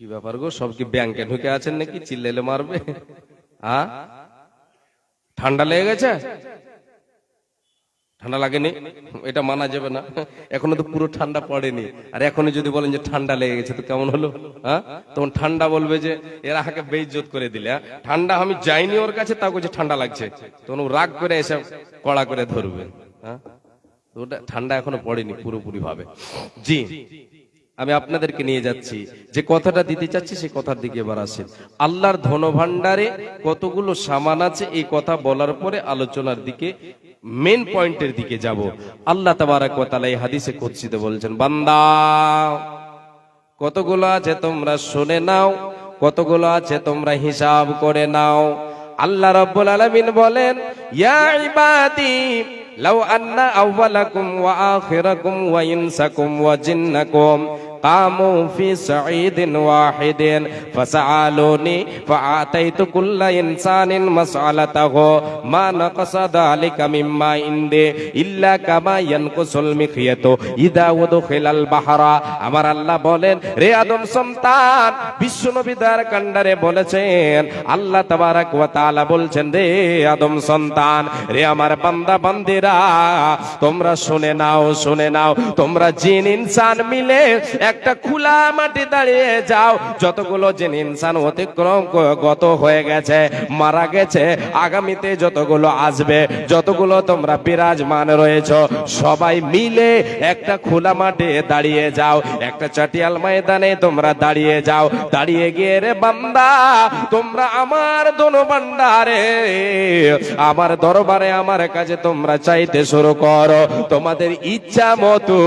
কি ব্যাপার গো, সব কি ব্যাংকে ঢুকে আছেন নাকি? চিল্লাইলে মারবে। হ্যাঁ, ঠান্ডা লেগে গেছে? ঠান্ডা লাগেনি, এটা মানা যাবে না। এখনো তো পুরো ঠান্ডা পড়েনি, আর এখনই যদি বলেন যে ঠান্ডা লেগে গেছে তো কেমন হলো? হ্যাঁ, তখন ঠান্ডা বলবে যে এরা হাকে বেইজ্জত করে দিলে। ঠান্ডা আমি যাইনি ওর কাছে, তাও বলছে ঠান্ডা লাগছে, তখন ও রাগ করে এসে কড়া করে ধরবে। হ্যাঁ, ওটা ঠান্ডা এখনো পড়েনি পুরোপুরি ভাবে। জি, আমি আপনাদেরকে নিয়ে যাচ্ছি, যে কথাটা দিতে চাচ্ছি সেই কথার দিকে এবার আসেন। আল্লাহর ধনভাণ্ডারে কতগুলো সামান আছে, এই কথা বলার পরে আলোচনার দিকে, মেন পয়েন্টের দিকে যাব। আল্লাহ তাবারক ওয়া তাআলা এই হাদিসে কুদসিতে বলছেন, বান্দা কতগুলো আছে তোমরা শুনে নাও, কতগুলো আছে তোমরা হিসাব করে নাও। আল্লাহ রাব্বুল আলামিন বলেন, ইয়া ইবাদি লাউ আন্না আউওয়ালাকুম ওয়া আখিরাকুম ওয়া ইনসাকুম ওয়া জিন্নাকুম কামু ফি সাঈদিন ওয়াহিদিন ফাসআলুনি ফাআতাইতু কুল্লা ইনসানিন মাসআলাতাহু মা নাকাসা যালিকা মিম্মা ইনদি ইল্লা কামা ইয়ানকুসুল মিখয়াতু ইদা উদখিলাল বাহরা। আমার আল্লাহ বলেন, রে আদম সন্তান, বিশ্বনবী দ্বার কান্ডারে বলেছেন, আল্লাহ তাবারক ওয়া তাআলা বলছেন, রে আদম সন্তান, রে আমার বান্দা বান্দিরা, তোমরা শুনে নাও, শুনে নাও, তোমরা জিন ইনসান মিলে একটা খোলা মাটি দাঁড়িয়ে যাও। যতগুলো জিন ইনসান অতিক্রম গত হয়ে গেছে, মারা গেছে, আগামীতে যতগুলো আসবে, যতগুলো তোমরা বিরাজমান রয়েছ, সবাই মিলে একটা খোলা মাঠে দাঁড়িয়ে যাও, একটা চাটিয়াল ময়দানে তোমরা দাঁড়িয়ে যাও। দাঁড়িয়ে গিয়ে রে বান্দা, তোমরা আমার ধনভাণ্ডারে, আমার দরবারে, আমার কাছে তোমরা চাইতে শুরু করো। তোমাদের ইচ্ছা মতো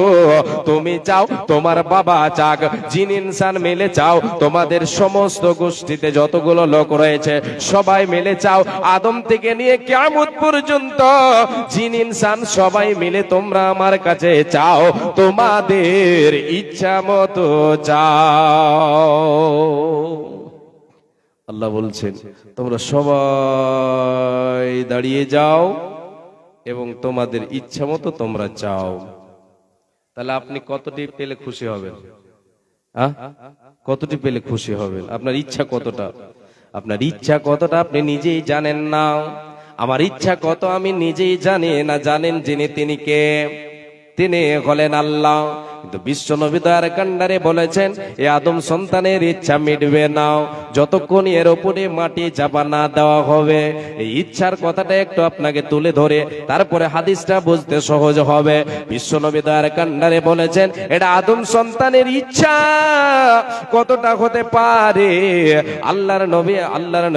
তুমি চাও, তোমার বাবা চাক, জিন ইনসান মিলে চাও, তোমাদের সমস্ত গোষ্ঠীতে যতগুলো লোক রয়েছে সবাই মিলে চাও, আদম থেকে নিয়ে কিয়ামত পর্যন্ত জিন ইনসান সবাই মিলে তোমরা আমার কাছে চাও, তোমাদের ইচ্ছা মতো চাও। আল্লাহ বলছেন, তোমরা সবাই দাঁড়িয়ে যাও এবং তোমাদের ইচ্ছা মতো তোমরা চাও। তাহলে আপনি কতটি পেলে খুশি হবেন? কতটি পেলে খুশি হবেন? আপনার ইচ্ছা কতটা? আপনার ইচ্ছা কতটা আপনি নিজেই জানেন না। আমার ইচ্ছা কত আমি নিজেই জানি না। জানেন যিনি, তিনি কে? তিনি হলেন আল্লাহ। কিন্তু বিশ্ব নবী দয়ার কান্ডারে বলেছেন, এ আদম সন্তানের ইচ্ছা মিটবে না যতক্ষণ এর উপরে মাটি চাপা না দেওয়া হবে। এই ইচ্ছার কথাটা একটু আপনাকে তুলে ধরে তারপরে হাদিসটা বুঝতে সহজ হবে। বিশ্ব নবী দয়ার কান্ডারে বলেছেন, এটা আদম সন্তানের ইচ্ছা কতটা হতে পারে। আল্লাহর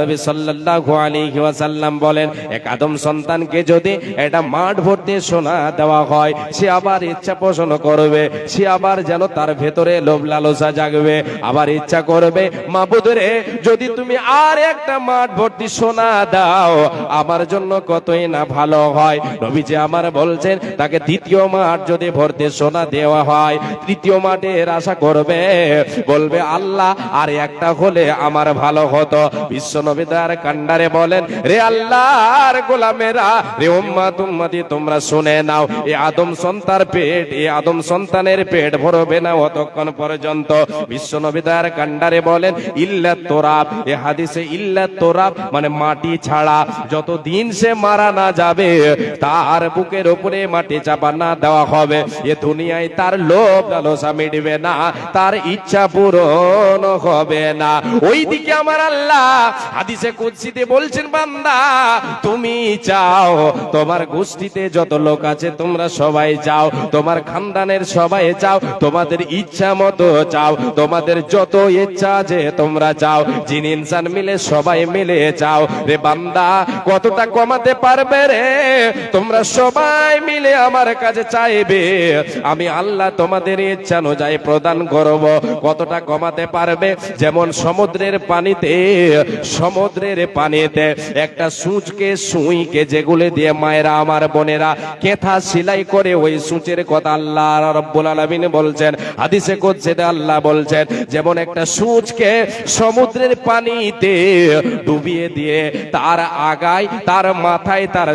নবী সাল্লাল্লাহু আলাইহি ওয়াসাল্লাম বলেন, এক আদম সন্তানকে যদি এটা মাঠ ভর্তি সোনা দেওয়া হয়, সে আবার ইচ্ছা পোষণ করবে, সে আবার যেন তার ভেতরে লোভ লালসা জাগবে, আবার ইচ্ছা করবে, মাবুদ রে, যদি তুমি আর একটা মাঠ ভর্তি সোনা দাও আমার জন্য কতই না ভালো হয়। নবীজি আমার বলছেন, তাকে দ্বিতীয় মাঠ যদি ভর্তি সোনা দেওয়া হয়, তৃতীয় মাঠের আশা করবে, বলবে আল্লাহ আর একটা হলে আমার ভালো হতো। বিশ্ব নবী তার কান্ডারে বলেন, রে আল্লাহর গোলামেরা, রে উম্মত উম্মতি, তোমরা শুনে নাও, এই আদম সন্তানের পেট, এই আদম সন্তানের পেট ভরবে না অতক্ষণ পর্যন্ত। বিশ্ব নবী তার কান্ডারে বলেন, ইল্লা তোরাব, এই হাদিসে ইল্লা তোরাব মানে মাটি ছাড়া, যতদিন সে মারা না যাবে তার বুকের উপরে মাটি চাপা না দেওয়া হবে, এ দুনিয়ায় তার লোভ লালসা মিটবে না, তার ইচ্ছা পূরণ হবে না। ওইদিকে আমার আল্লাহ হাদিসে কুদসিতে বলছেন, বান্দা তুমি চাও, তোমার গোষ্ঠীতে যত লোক আছে তোমরা সবাই চাও, তোমার খানদানের সবাই চাও, তোমাদের ইচ্ছা মতো চাও, তোমাদের যত ইচ্ছা আছে তোমরা চাও, জিন ইনসান মিলে সবাই মিলে চাও। রে বান্দা, কতটা কমাতে পারবে রে? তোমরা সবাই মিলে আমার কাছে চাইবে, আমি আল্লাহ তোমাদের ইচ্ছা অনুযায়ী প্রদান করব। কতটা কমাতে পারবে? যেমন সমুদ্রের পানিতে একটা সুইকে যেগুলো দিয়ে মায়েরা আমার বোনেরা কেথা সেলাই করে, ওই সূচের কথা আল্লাহ রাব্বুল আলামিন আলামিন বলছেন, হাদিসে কুদসিতে আল্লাহ বলছেন, যেমন একটা সূচকে সমুদ্রের পানিতে ডুবিয়ে দিয়ে তার আগায়, তার মাথায়, তার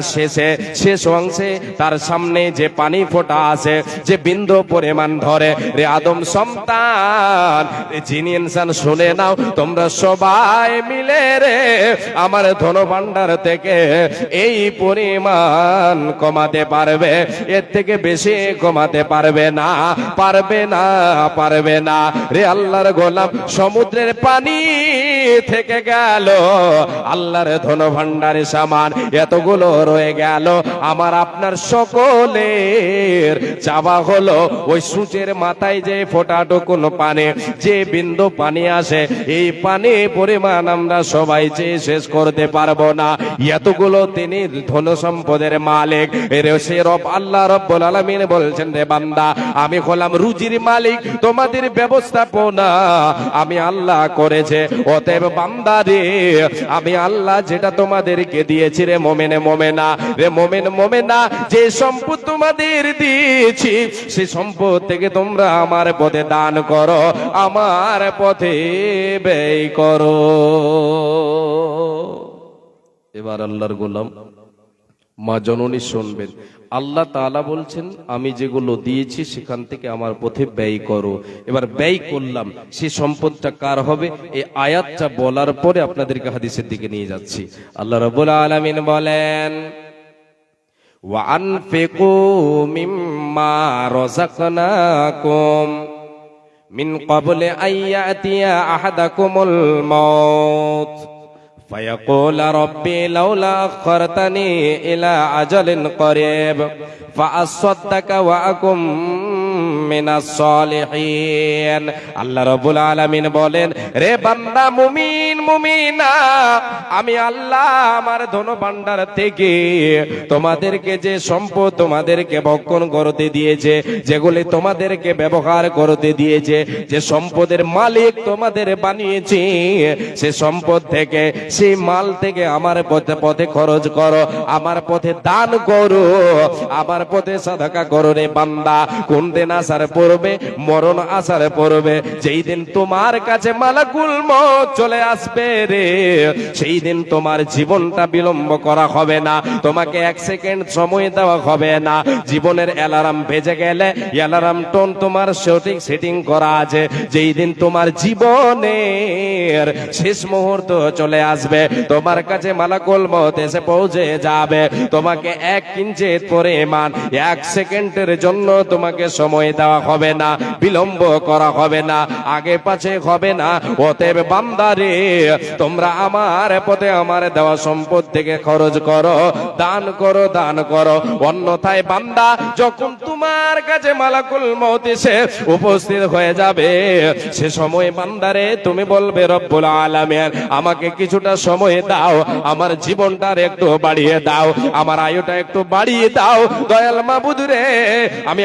শেষ অংশে, তার সামনে যে পানি ফোঁটা আছে, যে বিন্দু পরিমাণ ধরে, রে আদম সন্তান, জিন ইনসান শুনে নাও, তোমরা সবাই মিলে রে আমার ধন ভাণ্ডার থেকে এই পরিমাণ কমাতে পারবে, এর থেকে বেশি কমাতে পারবে না, পারবে না, পারবে না। রে আল্লাহর গোলাম, সমুদ্রের পানি থেকে গেল আল্লাহর ধন ভাণ্ডারের সামান এতগুলো রয়ে গেল। আমার আপনার সকলের চাওয়া হলো ওই সূচের মাথায় যে ফোঁটাটুকুন পানি, যে বিন্দু পানি আসে, এই পানি পরিমাণ আমরা সবাই চেয়ে শেষ করতে পারবো না। এতগুলো তিনি ধন সম্পদের মালিক। এর সে রব আল্লাহ রব্বুল আলামিন বলছেন, রে বান্দা, আমি হলাম রুজির মালিক, তোমাদের ব্যবস্থাপনা আমি আল্লাহ করেছে। অতএব বান্দা রে, আমি আল্লাহ যেটা তোমাদেরকে দিয়েছি, রে মোমেনে মোমেনা, রে মোমেন মোমেনা, যে সম্পদ তোমাদের দিয়েছি, সেই সম্পদ থেকে তোমরা আমার পথে দান করো, আমার পথে ব্যয় করো। এবার আল্লাহর গোলাম মা জননী শুনবেন, আল্লাহ তাআলা বলছেন, আমি যেগুলো দিয়েছি সেখান থেকে আমার পথে ব্যয় করো। এবার ব্যয় করলাম, সেই সম্পদটা কার হবে? এই আয়াতটা বলার পরে আপনাদেরকে হাদিসের দিকে নিয়ে যাচ্ছি। আল্লাহ রাব্বুল আলামিন বলেন, ওয়া আনফিকু মিম্মা রাযাকনাকুম মিন ক্বাবলি আইয়াতিয়া আহাদাকুমুল মাউত فيقول ربي لولا أخرتني إلى أجل قريب فأصدق وأكن من الصالحين। আল্লাহ রাব্বুল আলামিন বলেন, রে বান্দা, মুমিন মুমিনা, আমি আল্লাহ আমার ধন ভাণ্ডার থেকে তোমাদেরকে যে সম্পদ তোমাদেরকে ভক্ষণ করতে দিয়েছে, যেগুলি তোমাদেরকে ব্যবহার করতে দিয়েছে, যে সম্পদের মালিক তোমাদের বানিয়েছি, সে সম্পদ থেকে, সেই মাল থেকে আমার পথে খরচ করো, আমার পথে দান করো, আমার পথে সাদাকা করো। রে বান্দা, কোন দিন আসার পড়বে? মরণ আসার পড়বে। যেই দিন তোমার কাছে মালাকুল মউত চলে আসবে রে, সেই দিন তোমার জীবনটা বিলম্ব করা হবে না, তোমাকে এক সেকেন্ড সময় দেওয়া হবে না। জীবনের অ্যালার্ম বেজে গেলে অ্যালার্ম টোন তোমার সঠিক সেটিং করা আছে। যেই দিন তোমার জীবনের শেষ মুহূর্ত চলে আসবে, তোমার কাছে মালাকুল মউত এসে পৌঁছে যাবে, তোমাকে এক কিঞ্চিত পরিমাণ, এক সেকেন্ডের জন্য তোমাকে সময় দেওয়া হবে না, বিলম্ব করা হবে না, আগে পাছে হবে না। অতএব বান্দারে, তোমরা আমার পথে আমার দেওয়া সম্পদ থেকে খরচ করো, দান করো, দান করো। অন্যথায় বান্দা, যখন তোমার কাছে মালাকুল মউত এসে উপস্থিত হয়ে যাবে, সে সময় বান্দারে তুমি বলবে, রব্বুল আলামিন আমাকে কিছুটা সময় দাও, আমার জীবনটার একটু বাড়িয়ে দাও, আমার আয়ুটা একটু বাড়িয়ে দাও। দয়াল মাবুদ রে, আমি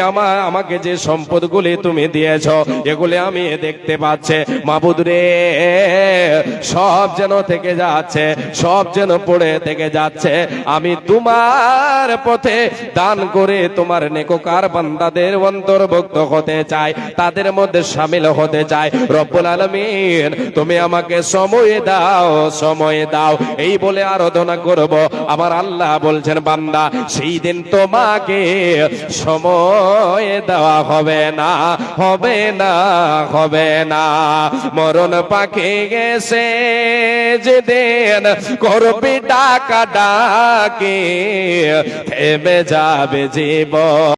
আমাকে যে সম্পদগুলি তুমি দিয়েছ, এগুলি আমি দেখতে পাচ্ছি মাবুদ রে, সব যেন থেকে যাচ্ছে, সব যেন পড়ে থেকে যাচ্ছে। আমি তোমার পথে দান করে তোমার নেককার বান্দাদের অন্তর্ভুক্ত হতে চাই, তাদের মধ্যে শামিল হতে চাই। রব্বুল আলামিন তুমি আমাকে সময় দাও, সময় দাও। এই বলে আরাধনা করব। আমার আল্লাহ বলছেন, বান্দা, সেই দিন তোমাকে সময় দেওয়া হবে না, হবে না, হবে না। মরণ পাকে গেছে যেদিন করবি ডাকা ডাকে, থেমে যাবে জীবন।